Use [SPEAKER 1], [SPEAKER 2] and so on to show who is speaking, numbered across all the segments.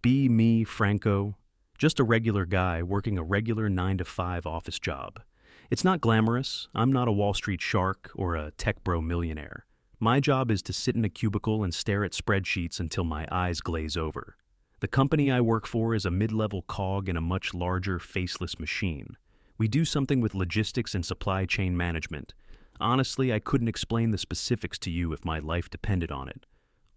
[SPEAKER 1] Be me, Franco. Just a regular guy working a regular 9 to 5 office job. It's not glamorous. I'm not a Wall Street shark or a tech bro millionaire. My job is to sit in a cubicle and stare at spreadsheets until my eyes glaze over. The company I work for is a mid-level cog in a much larger, faceless machine. We do something with logistics and supply chain management. Honestly, I couldn't explain the specifics to you if my life depended on it.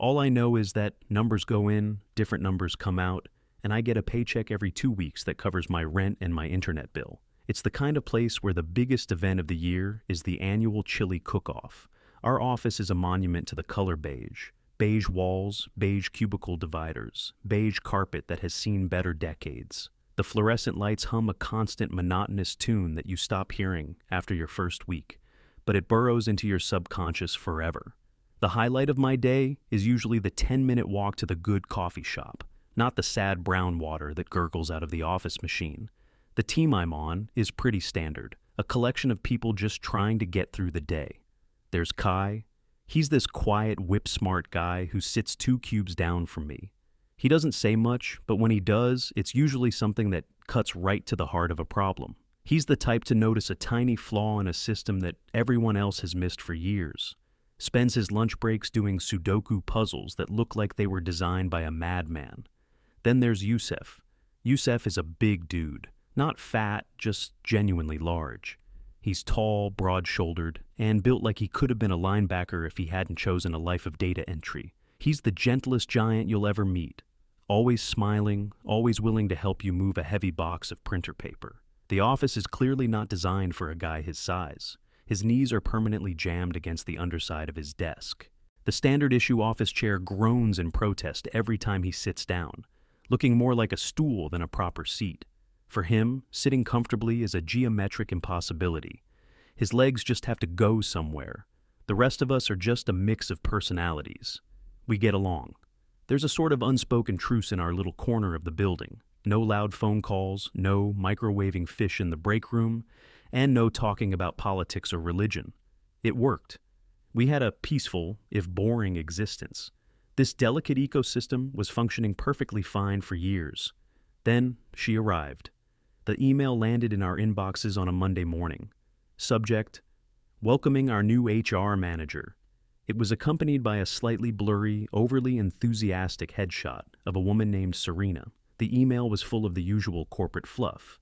[SPEAKER 1] All I know is that numbers go in, different numbers come out, and I get a paycheck every 2 weeks that covers my rent and my internet bill. It's the kind of place where the biggest event of the year is the annual chili cook-off. Our office is a monument to the color beige. Beige walls, beige cubicle dividers, beige carpet that has seen better decades. The fluorescent lights hum a constant monotonous tune that you stop hearing after your first week, but it burrows into your subconscious forever. The highlight of my day is usually the 10-minute walk to the good coffee shop, not the sad brown water that gurgles out of the office machine. The team I'm on is pretty standard, a collection of people just trying to get through the day. There's Kai. He's this quiet, whip-smart guy who sits 2 cubes down from me. He doesn't say much, but when he does, it's usually something that cuts right to the heart of a problem. He's the type to notice a tiny flaw in a system that everyone else has missed for years. Spends his lunch breaks doing Sudoku puzzles that look like they were designed by a madman. Then there's Youssef. Youssef is a big dude. Not fat, just genuinely large. He's tall, broad-shouldered, and built like he could have been a linebacker if he hadn't chosen a life of data entry. He's the gentlest giant you'll ever meet. Always smiling, always willing to help you move a heavy box of printer paper. The office is clearly not designed for a guy his size. His knees are permanently jammed against the underside of his desk. The standard issue office chair groans in protest every time he sits down, looking more like a stool than a proper seat. For him, sitting comfortably is a geometric impossibility. His legs just have to go somewhere. The rest of us are just a mix of personalities. We get along. There's a sort of unspoken truce in our little corner of the building. No loud phone calls, no microwaving fish in the break room, and no talking about politics or religion. It worked. We had a peaceful, if boring, existence. This delicate ecosystem was functioning perfectly fine for years. Then she arrived. The email landed in our inboxes on a Monday morning. Subject: welcoming our new HR manager. It was accompanied by a slightly blurry, overly enthusiastic headshot of a woman named Serena. The email was full of the usual corporate fluff.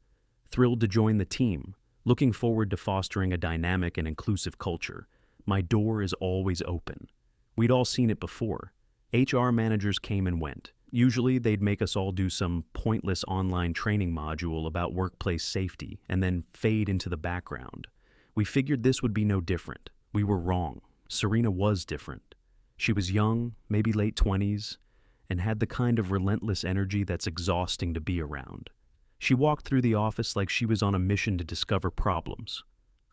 [SPEAKER 1] Thrilled to join the team. Looking forward to fostering a dynamic and inclusive culture. My door is always open. We'd all seen it before. HR managers came and went. Usually they'd make us all do some pointless online training module about workplace safety and then fade into the background. We figured this would be no different. We were wrong. Serena was different. She was young, maybe late 20s, and had the kind of relentless energy that's exhausting to be around. She walked through the office like she was on a mission to discover problems.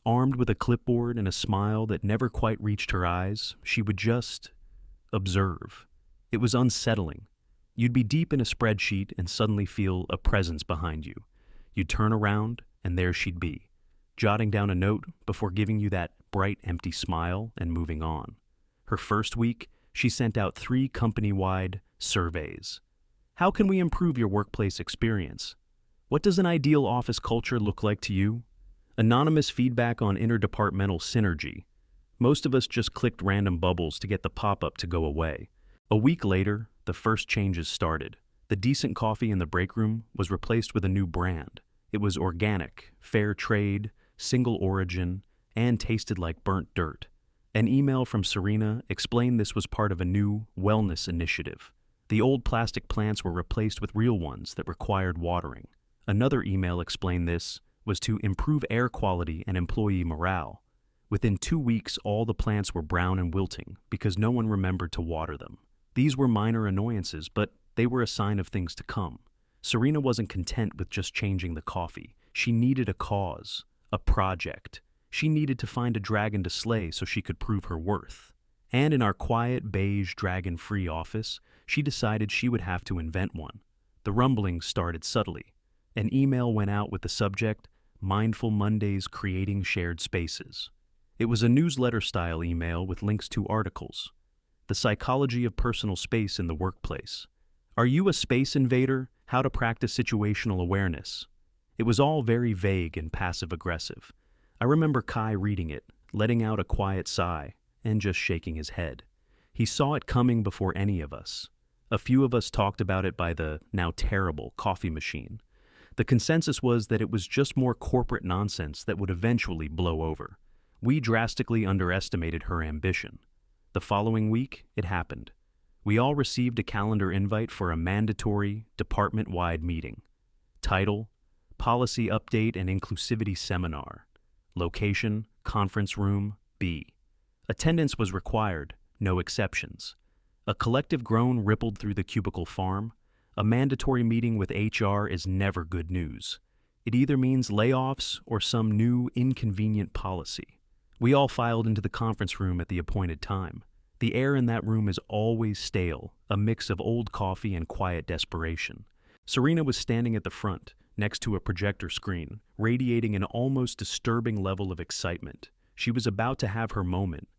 [SPEAKER 1] Armed with a clipboard and a smile that never quite reached her eyes, she would just observe. It was unsettling. You'd be deep in a spreadsheet and suddenly feel a presence behind you. You'd turn around, and there she'd be, jotting down a note before giving you that bright, empty smile and moving on. Her first week, she sent out 3 company-wide surveys. How can we improve your workplace experience? What does an ideal office culture look like to you? Anonymous feedback on interdepartmental synergy. Most of us just clicked random bubbles to get the pop-up to go away. A week later, the first changes started. The decent coffee in the break room was replaced with a new brand. It was organic, fair trade, single origin, and tasted like burnt dirt. An email from Serena explained this was part of a new wellness initiative. The old plastic plants were replaced with real ones that required watering. Another email explained this was to improve air quality and employee morale. Within 2 weeks, all the plants were brown and wilting because no one remembered to water them. These were minor annoyances, but they were a sign of things to come. Serena wasn't content with just changing the coffee. She needed a cause, a project. She needed to find a dragon to slay so she could prove her worth. And in our quiet, beige, dragon-free office, she decided she would have to invent one. The rumblings started subtly. An email went out with the subject, Mindful Mondays Creating Shared Spaces. It was a newsletter-style email with links to articles. The Psychology of Personal Space in the Workplace. Are you a space invader? How to practice situational awareness. It was all very vague and passive-aggressive. I remember Kai reading it, letting out a quiet sigh, and just shaking his head. He saw it coming before any of us. A few of us talked about it by the now terrible coffee machine. The consensus was that it was just more corporate nonsense that would eventually blow over. We drastically underestimated her ambition. The following week, it happened. We all received a calendar invite for a mandatory, department-wide meeting. Title: Policy Update and Inclusivity Seminar. Location: Conference Room B. Attendance was required, no exceptions. A collective groan rippled through the cubicle farm. A mandatory meeting with HR is never good news. It either means layoffs or some new, inconvenient policy. We all filed into the conference room at the appointed time. The air in that room is always stale, a mix of old coffee and quiet desperation. Serena was standing at the front, next to a projector screen, radiating an almost disturbing level of excitement. She was about to have her moment.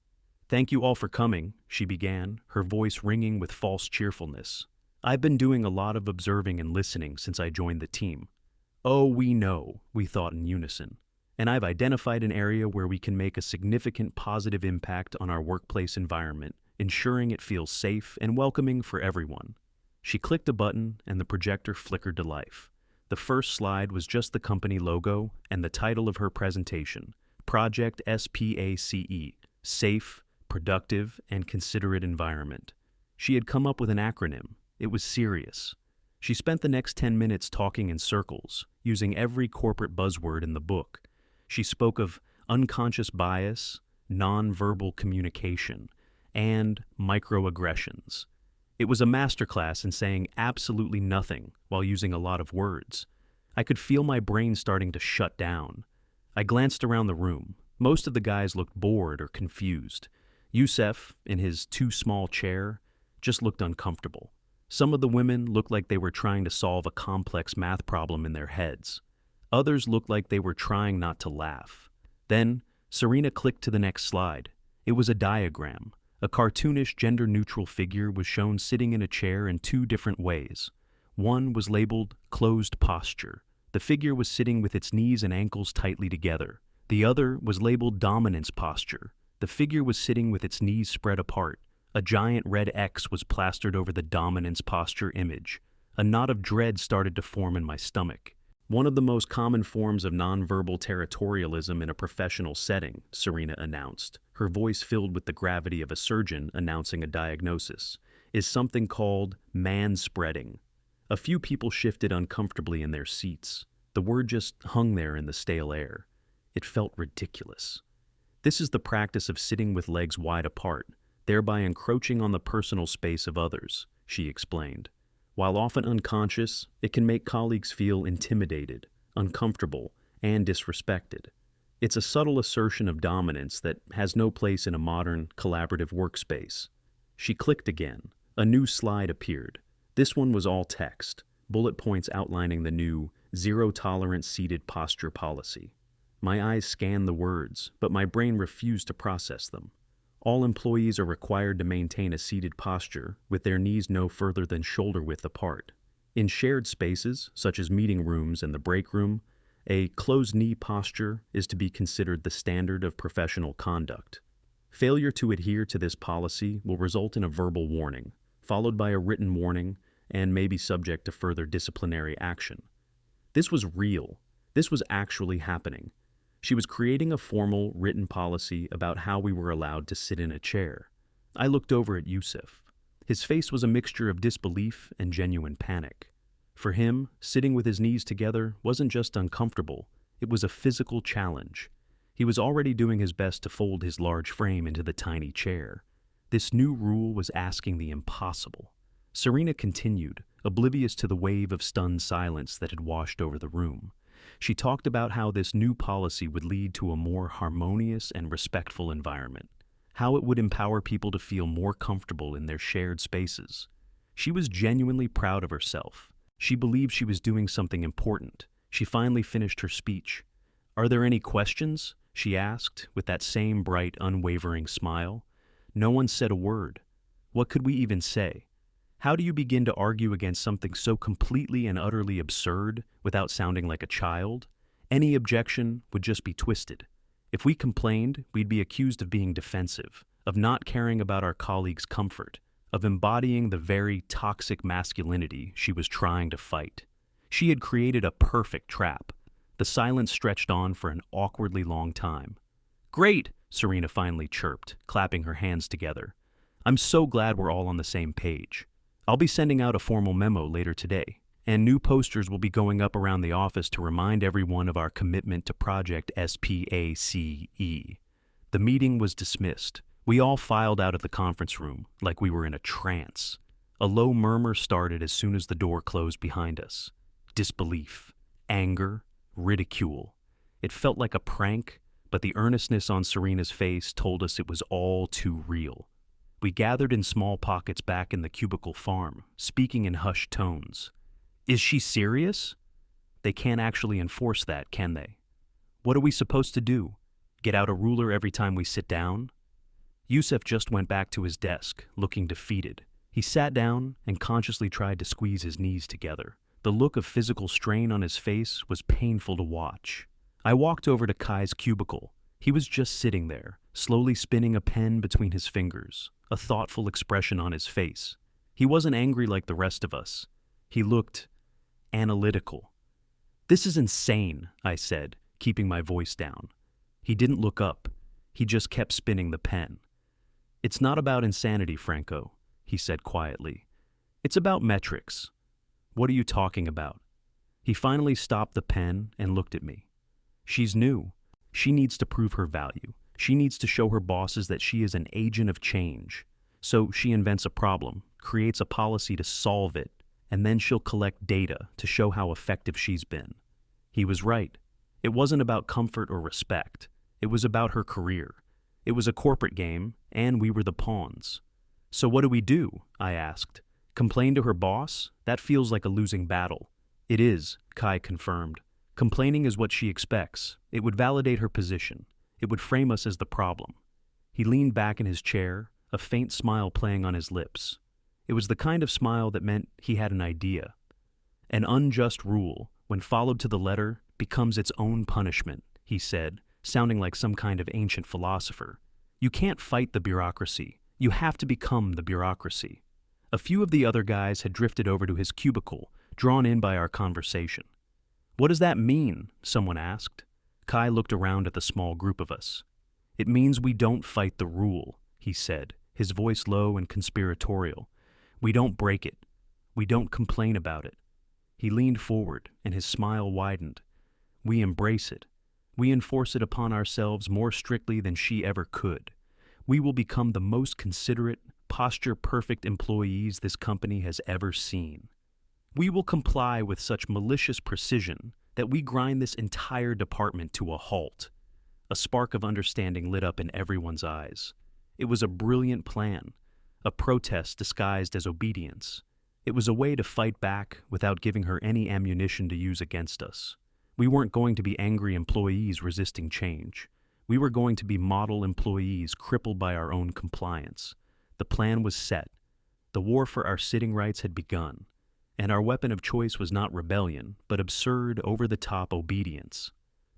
[SPEAKER 1] "Thank you all for coming," she began, her voice ringing with false cheerfulness. "I've been doing a lot of observing and listening since I joined the team." "Oh, we know," we thought in unison. "And I've identified an area where we can make a significant positive impact on our workplace environment, ensuring it feels safe and welcoming for everyone." She clicked a button and the projector flickered to life. The first slide was just the company logo and the title of her presentation, Project SPACE, Safe, Productive, and Considerate Environment. She had come up with an acronym. It was serious. She spent the next 10 minutes talking in circles, using every corporate buzzword in the book. She spoke of unconscious bias, nonverbal communication, and microaggressions. It was a masterclass in saying absolutely nothing while using a lot of words. I could feel my brain starting to shut down. I glanced around the room. Most of the guys looked bored or confused. Youssef, in his too small chair, just looked uncomfortable. Some of the women looked like they were trying to solve a complex math problem in their heads. Others looked like they were trying not to laugh. Then, Serena clicked to the next slide. It was a diagram. A cartoonish, gender-neutral figure was shown sitting in a chair in two different ways. One was labeled closed posture. The figure was sitting with its knees and ankles tightly together. The other was labeled dominance posture. The figure was sitting with its knees spread apart. A giant red X was plastered over the dominance posture image. A knot of dread started to form in my stomach. "One of the most common forms of nonverbal territorialism in a professional setting," Serena announced, her voice filled with the gravity of a surgeon announcing a diagnosis, "is something called manspreading." A few people shifted uncomfortably in their seats. The word just hung there in the stale air. It felt ridiculous. "This is the practice of sitting with legs wide apart, thereby encroaching on the personal space of others," she explained. "While often unconscious, it can make colleagues feel intimidated, uncomfortable, and disrespected. It's a subtle assertion of dominance that has no place in a modern, collaborative workspace." She clicked again. A new slide appeared. This one was all text, bullet points outlining the new zero-tolerance seated posture policy. My eyes scanned the words, but my brain refused to process them. All employees are required to maintain a seated posture with their knees no further than shoulder-width apart. In shared spaces, such as meeting rooms and the break room, a closed-knee posture is to be considered the standard of professional conduct. Failure to adhere to this policy will result in a verbal warning, followed by a written warning, and may be subject to further disciplinary action. This was real. This was actually happening. She was creating a formal, written policy about how we were allowed to sit in a chair. I looked over at Youssef. His face was a mixture of disbelief and genuine panic. For him, sitting with his knees together wasn't just uncomfortable, it was a physical challenge. He was already doing his best to fold his large frame into the tiny chair. This new rule was asking the impossible. Serena continued, oblivious to the wave of stunned silence that had washed over the room. She talked about how this new policy would lead to a more harmonious and respectful environment, how it would empower people to feel more comfortable in their shared spaces. She was genuinely proud of herself. She believed she was doing something important. She finally finished her speech. "Are there any questions?" she asked, with that same bright, unwavering smile. No one said a word. What could we even say? How do you begin to argue against something so completely and utterly absurd without sounding like a child? Any objection would just be twisted. If we complained, we'd be accused of being defensive, of not caring about our colleagues' comfort, of embodying the very toxic masculinity she was trying to fight. She had created a perfect trap. The silence stretched on for an awkwardly long time. "Great," Serena finally chirped, clapping her hands together. "I'm so glad we're all on the same page. I'll be sending out a formal memo later today, and new posters will be going up around the office to remind everyone of our commitment to Project SPACE." The meeting was dismissed. We all filed out of the conference room like we were in a trance. A low murmur started as soon as the door closed behind us. Disbelief, anger, ridicule. It felt like a prank, but the earnestness on Serena's face told us it was all too real. We gathered in small pockets back in the cubicle farm, speaking in hushed tones. "Is she serious?" They can't actually enforce that, can they? What are we supposed to do? Get out a ruler every time we sit down? Yusuf just went back to his desk, looking defeated. He sat down and consciously tried to squeeze his knees together. The look of physical strain on his face was painful to watch. I walked over to Kai's cubicle. He was just sitting there, slowly spinning a pen between his fingers, a thoughtful expression on his face. He wasn't angry like the rest of us. He looked analytical. "This is insane," I said, keeping my voice down. He didn't look up. He just kept spinning the pen. "It's not about insanity, Franco," he said quietly. "It's about metrics." "What are you talking about?" He finally stopped the pen and looked at me. "She's new. She needs to prove her value. She needs to show her bosses that she is an agent of change. So she invents a problem, creates a policy to solve it, and then she'll collect data to show how effective she's been." He was right. It wasn't about comfort or respect. It was about her career. It was a corporate game, and we were the pawns. "So what do we do?" I asked. "Complain to her boss? That feels like a losing battle." "It is," Kai confirmed. "Complaining is what she expects. It would validate her position. It would frame us as the problem." He leaned back in his chair, a faint smile playing on his lips. It was the kind of smile that meant he had an idea. "An unjust rule, when followed to the letter, becomes its own punishment," he said, sounding like some kind of ancient philosopher. "You can't fight the bureaucracy. You have to become the bureaucracy." A few of the other guys had drifted over to his cubicle, drawn in by our conversation. "What does that mean?" someone asked. Kai looked around at the small group of us. "It means we don't fight the rule," he said, his voice low and conspiratorial. "We don't break it. We don't complain about it." He leaned forward, and his smile widened. "We embrace it. We enforce it upon ourselves more strictly than she ever could. We will become the most considerate, posture-perfect employees this company has ever seen. We will comply with such malicious precision that we grind this entire department to a halt." A spark of understanding lit up in everyone's eyes. It was a brilliant plan, a protest disguised as obedience. It was a way to fight back without giving her any ammunition to use against us. We weren't going to be angry employees resisting change. We were going to be model employees crippled by our own compliance. The plan was set. The war for our sitting rights had begun, and our weapon of choice was not rebellion, but absurd, over-the-top obedience.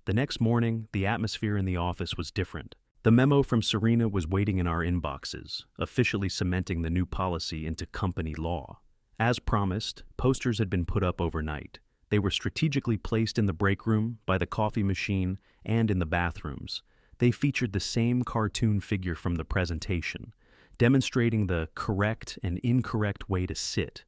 [SPEAKER 1] The next morning, the atmosphere in the office was different. The memo from Serena was waiting in our inboxes, officially cementing the new policy into company law. As promised, posters had been put up overnight. They were strategically placed in the break room, by the coffee machine, and in the bathrooms. They featured the same cartoon figure from the presentation, demonstrating the correct and incorrect way to sit,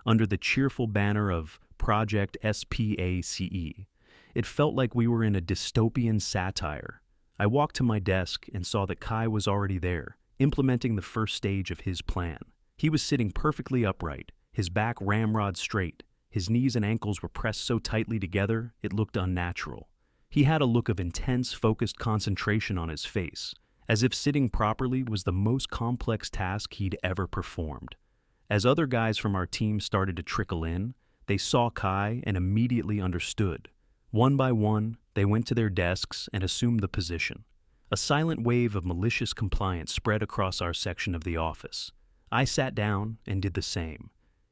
[SPEAKER 1] under the cheerful banner of Project SPACE. It felt like we were in a dystopian satire. I walked to my desk and saw that Kai was already there, implementing the first stage of his plan. He was sitting perfectly upright, his back ramrod straight. His knees and ankles were pressed so tightly together, it looked unnatural. He had a look of intense, focused concentration on his face, as if sitting properly was the most complex task he'd ever performed. As other guys from our team started to trickle in, they saw Kai and immediately understood. One by one, they went to their desks and assumed the position. A silent wave of malicious compliance spread across our section of the office. I sat down and did the same.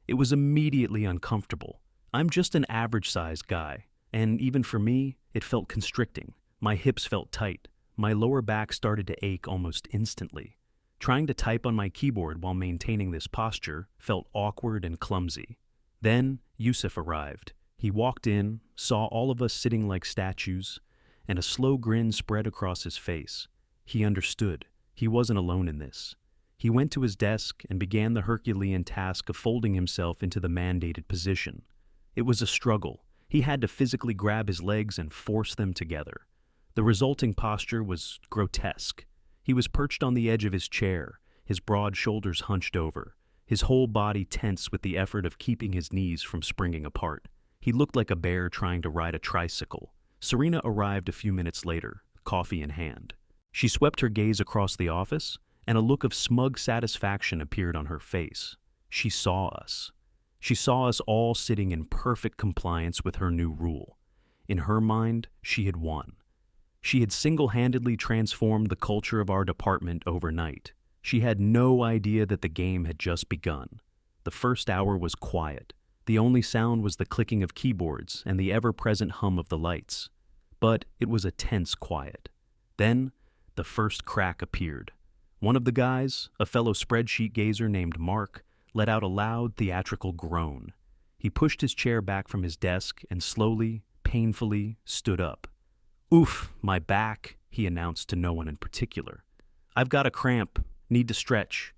[SPEAKER 1] It was immediately uncomfortable. I'm just an average-sized guy, and even for me, it felt constricting. My hips felt tight. My lower back started to ache almost instantly. Trying to type on my keyboard while maintaining this posture felt awkward and clumsy. Then Yusuf arrived. He walked in, saw all of us sitting like statues, and a slow grin spread across his face. He understood. He wasn't alone in this. He went to his desk and began the Herculean task of folding himself into the mandated position. It was a struggle. He had to physically grab his legs and force them together. The resulting posture was grotesque. He was perched on the edge of his chair, his broad shoulders hunched over, his whole body tense with the effort of keeping his knees from springing apart. He looked like a bear trying to ride a tricycle. Serena arrived a few minutes later, coffee in hand. She swept her gaze across the office, and a look of smug satisfaction appeared on her face. She saw us. She saw us all sitting in perfect compliance with her new rule. In her mind, she had won. She had single-handedly transformed the culture of our department overnight. She had no idea that the game had just begun. The first hour was quiet. The only sound was the clicking of keyboards and the ever-present hum of the lights. But it was a tense quiet. Then, the first crack appeared. One of the guys, a fellow spreadsheet gazer named Mark, let out a loud theatrical groan. He pushed his chair back from his desk and slowly, painfully stood up. "Oof, my back," he announced to no one in particular. "I've got a cramp, need to stretch."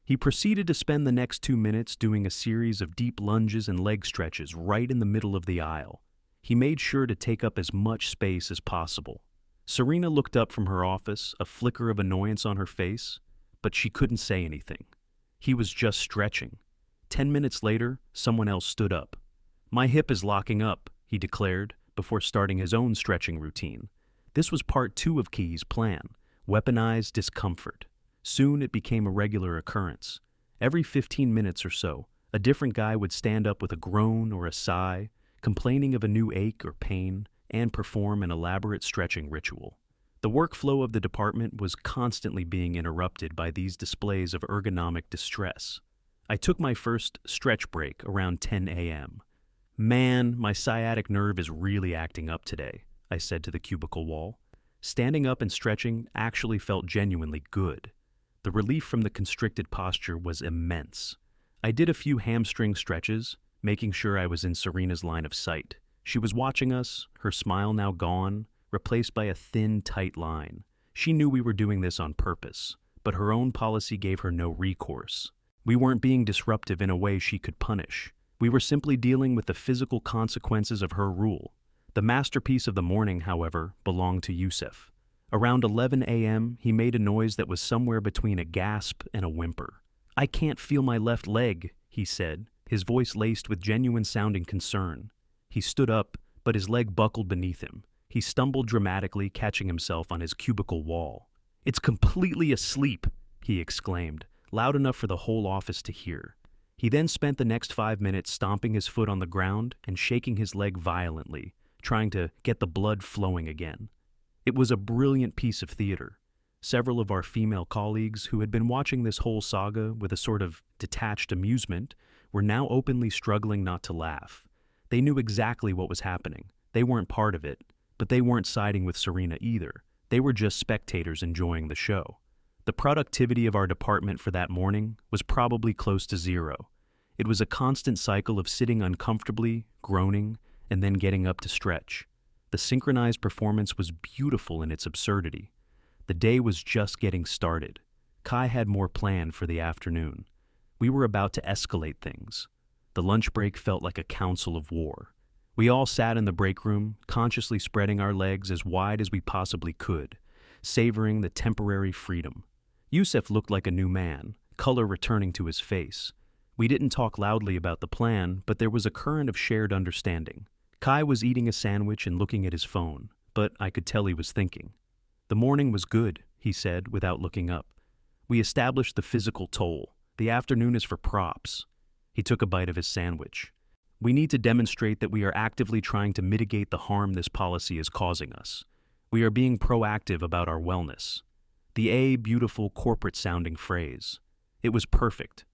[SPEAKER 1] He proceeded to spend the next 2 minutes doing a series of deep lunges and leg stretches right in the middle of the aisle. He made sure to take up as much space as possible. Serena looked up from her office, a flicker of annoyance on her face, but she couldn't say anything. He was just stretching. 10 minutes later, someone else stood up. "My hip is locking up," he declared, before starting his own stretching routine. This was part 2 of Key's plan, weaponized discomfort. Soon it became a regular occurrence. Every 15 minutes or so, a different guy would stand up with a groan or a sigh, complaining of a new ache or pain, and perform an elaborate stretching ritual. The workflow of the department was constantly being interrupted by these displays of ergonomic distress. I took my first stretch break around 10 a.m. "Man, my sciatic nerve is really acting up today," I said to the cubicle wall. Standing up and stretching actually felt genuinely good. The relief from the constricted posture was immense. I did a few hamstring stretches, making sure I was in Serena's line of sight. She was watching us, her smile now gone, replaced by a thin, tight line. She knew we were doing this on purpose, but her own policy gave her no recourse. We weren't being disruptive in a way she could punish. We were simply dealing with the physical consequences of her rule. The masterpiece of the morning, however, belonged to Yusuf. Around 11 a.m., he made a noise that was somewhere between a gasp and a whimper. "I can't feel my left leg," he said, his voice laced with genuine-sounding concern. He stood up, but his leg buckled beneath him. He stumbled dramatically, catching himself on his cubicle wall. "It's completely asleep," he exclaimed, loud enough for the whole office to hear. He then spent the next 5 minutes stomping his foot on the ground and shaking his leg violently, trying to get the blood flowing again. It was a brilliant piece of theater. Several of our female colleagues, who had been watching this whole saga with a sort of detached amusement, were now openly struggling not to laugh. They knew exactly what was happening. They weren't part of it, but they weren't siding with Serena either. They were just spectators enjoying the show. The productivity of our department for that morning was probably close to zero. It was a constant cycle of sitting uncomfortably, groaning, and then getting up to stretch. The synchronized performance was beautiful in its absurdity. The day was just getting started. Kai had more planned for the afternoon. We were about to escalate things. The lunch break felt like a council of war. We all sat in the break room, consciously spreading our legs as wide as we possibly could, savoring the temporary freedom. Yusuf looked like a new man, color returning to his face. We didn't talk loudly about the plan, but there was a current of shared understanding. Kai was eating a sandwich and looking at his phone, but I could tell he was thinking. "The morning was good," he said without looking up. "We established the physical toll. The afternoon is for props." He took a bite of his sandwich. "We need to demonstrate that we are actively trying to mitigate the harm this policy is causing us. We are being proactive about our wellness." Beautiful corporate-sounding phrase. It was perfect.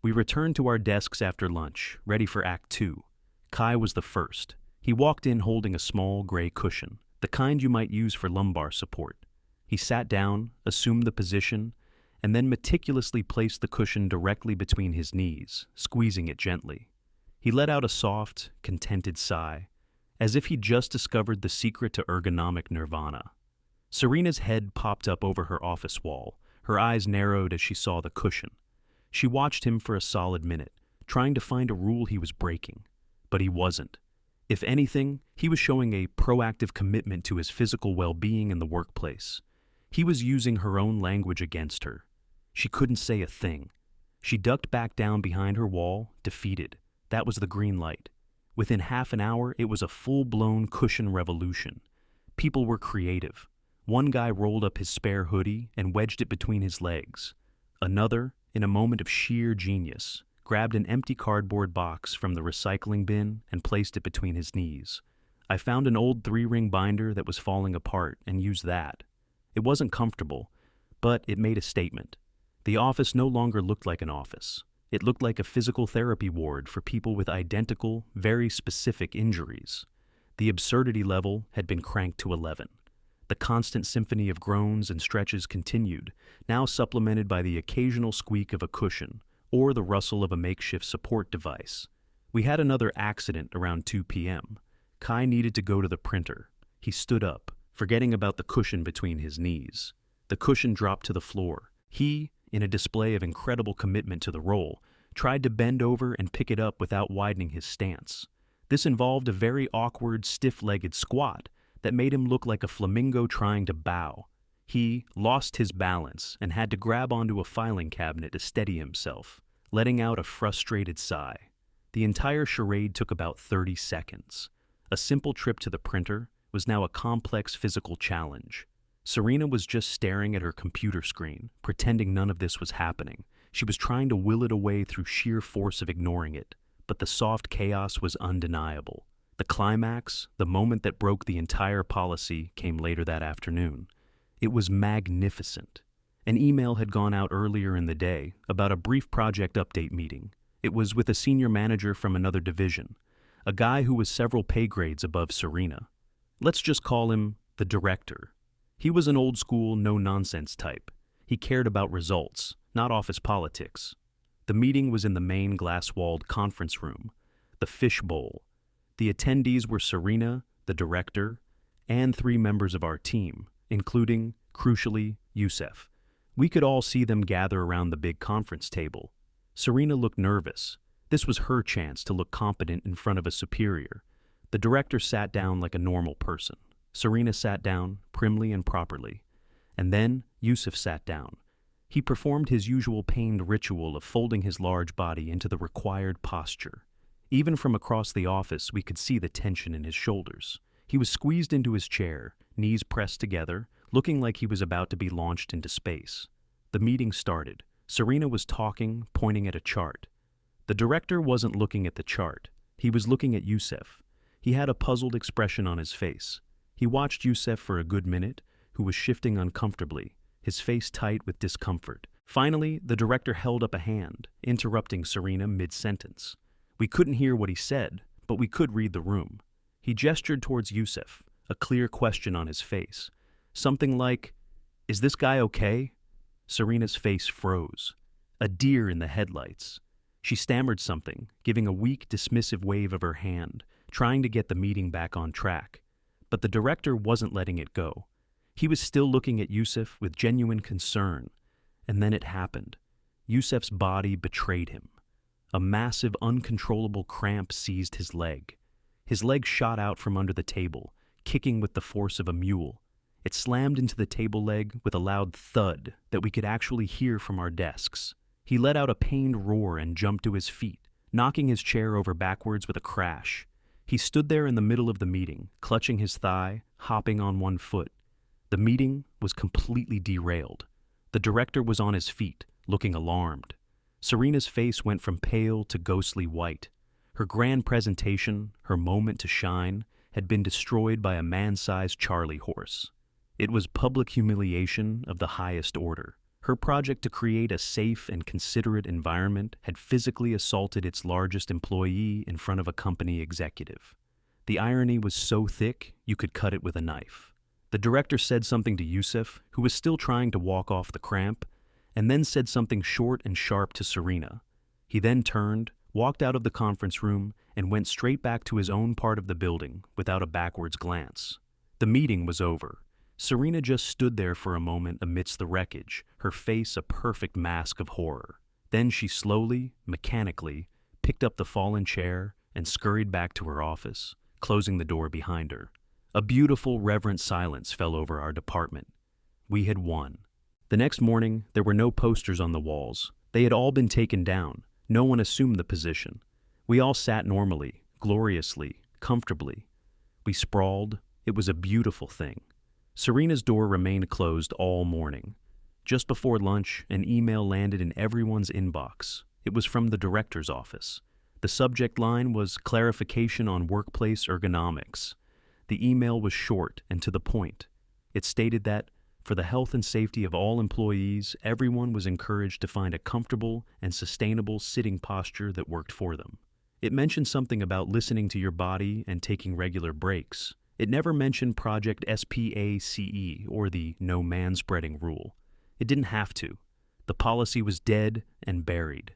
[SPEAKER 1] We returned to our desks after lunch, ready for Act 2. Kai was the first. He walked in holding a small gray cushion, the kind you might use for lumbar support. He sat down, assumed the position, and then meticulously placed the cushion directly between his knees, squeezing it gently. He let out a soft, contented sigh, as if he'd just discovered the secret to ergonomic nirvana. Serena's head popped up over her office wall, her eyes narrowed as she saw the cushion. She watched him for a solid minute, trying to find a rule he was breaking. But he wasn't. If anything, he was showing a proactive commitment to his physical well-being in the workplace. He was using her own language against her. She couldn't say a thing. She ducked back down behind her wall, defeated. That was the green light. Within half an hour, it was a full-blown cushion revolution. People were creative. One guy rolled up his spare hoodie and wedged it between his legs. Another, in a moment of sheer genius, grabbed an empty cardboard box from the recycling bin and placed it between his knees. I found an old 3-ring binder that was falling apart and used that. It wasn't comfortable, but it made a statement. The office no longer looked like an office. It looked like a physical therapy ward for people with identical, very specific injuries. The absurdity level had been cranked to 11. The constant symphony of groans and stretches continued, now supplemented by the occasional squeak of a cushion or the rustle of a makeshift support device. We had another accident around 2 p.m. Kai needed to go to the printer. He stood up, forgetting about the cushion between his knees. The cushion dropped to the floor. He, in a display of incredible commitment to the role, tried to bend over and pick it up without widening his stance. This involved a very awkward, stiff-legged squat that made him look like a flamingo trying to bow. He lost his balance and had to grab onto a filing cabinet to steady himself, letting out a frustrated sigh. The entire charade took about 30 seconds. A simple trip to the printer was now a complex physical challenge. Serena was just staring at her computer screen, pretending none of this was happening. She was trying to will it away through sheer force of ignoring it, but the soft chaos was undeniable. The climax, the moment that broke the entire policy, came later that afternoon. It was magnificent. An email had gone out earlier in the day about a brief project update meeting. It was with a senior manager from another division, a guy who was several pay grades above Serena. Let's just call him the director. He was an old-school, no-nonsense type. He cared about results, not office politics. The meeting was in the main glass-walled conference room, the fishbowl. The attendees were Serena, the director, and 3 members of our team, including, crucially, Youssef. We could all see them gather around the big conference table. Serena looked nervous. This was her chance to look competent in front of a superior. The director sat down like a normal person. Serena sat down, primly and properly. And then Youssef sat down. He performed his usual pained ritual of folding his large body into the required posture. Even from across the office, we could see the tension in his shoulders. He was squeezed into his chair, knees pressed together, looking like he was about to be launched into space. The meeting started. Serena was talking, pointing at a chart. The director wasn't looking at the chart. He was looking at Youssef. He had a puzzled expression on his face. He watched Youssef for a good minute, who was shifting uncomfortably, his face tight with discomfort. Finally, the director held up a hand, interrupting Serena mid-sentence. We couldn't hear what he said, but we could read the room. He gestured towards Youssef, a clear question on his face. Something like, "Is this guy okay?" Serena's face froze. A deer in the headlights. She stammered something, giving a weak, dismissive wave of her hand, trying to get the meeting back on track. But the director wasn't letting it go. He was still looking at Youssef with genuine concern. And then it happened. Youssef's body betrayed him. A massive, uncontrollable cramp seized his leg. His leg shot out from under the table, kicking with the force of a mule. It slammed into the table leg with a loud thud that we could actually hear from our desks. He let out a pained roar and jumped to his feet, knocking his chair over backwards with a crash. He stood there in the middle of the meeting, clutching his thigh, hopping on one foot. The meeting was completely derailed. The director was on his feet, looking alarmed. Serena's face went from pale to ghostly white. Her grand presentation, her moment to shine, had been destroyed by a man-sized Charlie horse. It was public humiliation of the highest order. Her project to create a safe and considerate environment had physically assaulted its largest employee in front of a company executive. The irony was so thick, you could cut it with a knife. The director said something to Yusuf, who was still trying to walk off the cramp, and then said something short and sharp to Serena. He then turned, walked out of the conference room, and went straight back to his own part of the building without a backwards glance. The meeting was over. Serena just stood there for a moment amidst the wreckage, her face a perfect mask of horror. Then she slowly, mechanically, picked up the fallen chair and scurried back to her office, closing the door behind her. A beautiful, reverent silence fell over our department. We had won. The next morning, there were no posters on the walls. They had all been taken down. No one assumed the position. We all sat normally, gloriously, comfortably. We sprawled. It was a beautiful thing. Serena's door remained closed all morning. Just before lunch, an email landed in everyone's inbox. It was from the director's office. The subject line was clarification on workplace ergonomics. The email was short and to the point. It stated that, for the health and safety of all employees, everyone was encouraged to find a comfortable and sustainable sitting posture that worked for them. It mentioned something about listening to your body and taking regular breaks. It never mentioned Project SPACE or the no manspreading rule. It didn't have to. The policy was dead and buried.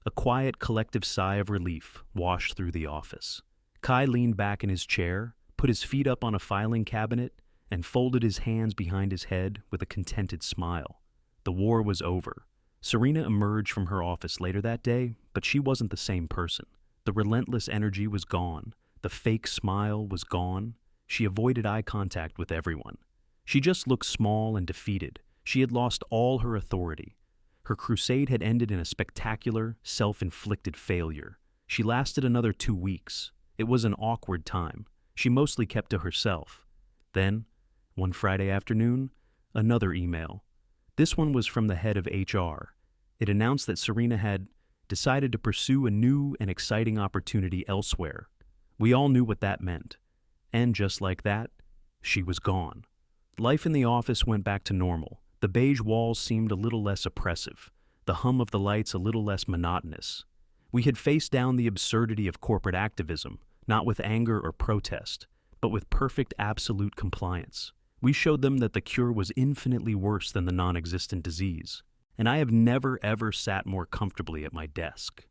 [SPEAKER 1] A quiet collective sigh of relief washed through the office. Kai leaned back in his chair, put his feet up on a filing cabinet, and folded his hands behind his head with a contented smile. The war was over. Serena emerged from her office later that day, but she wasn't the same person. The relentless energy was gone. The fake smile was gone. She avoided eye contact with everyone. She just looked small and defeated. She had lost all her authority. Her crusade had ended in a spectacular, self-inflicted failure. She lasted another 2 weeks. It was an awkward time. She mostly kept to herself. Then, one Friday afternoon, another email. This one was from the head of HR. It announced that Serena had decided to pursue a new and exciting opportunity elsewhere. We all knew what that meant. And just like that, she was gone. Life in the office went back to normal. The beige walls seemed a little less oppressive, the hum of the lights a little less monotonous. We had faced down the absurdity of corporate activism, not with anger or protest, but with perfect absolute compliance. We showed them that the cure was infinitely worse than the non-existent disease. And I have never ever sat more comfortably at my desk.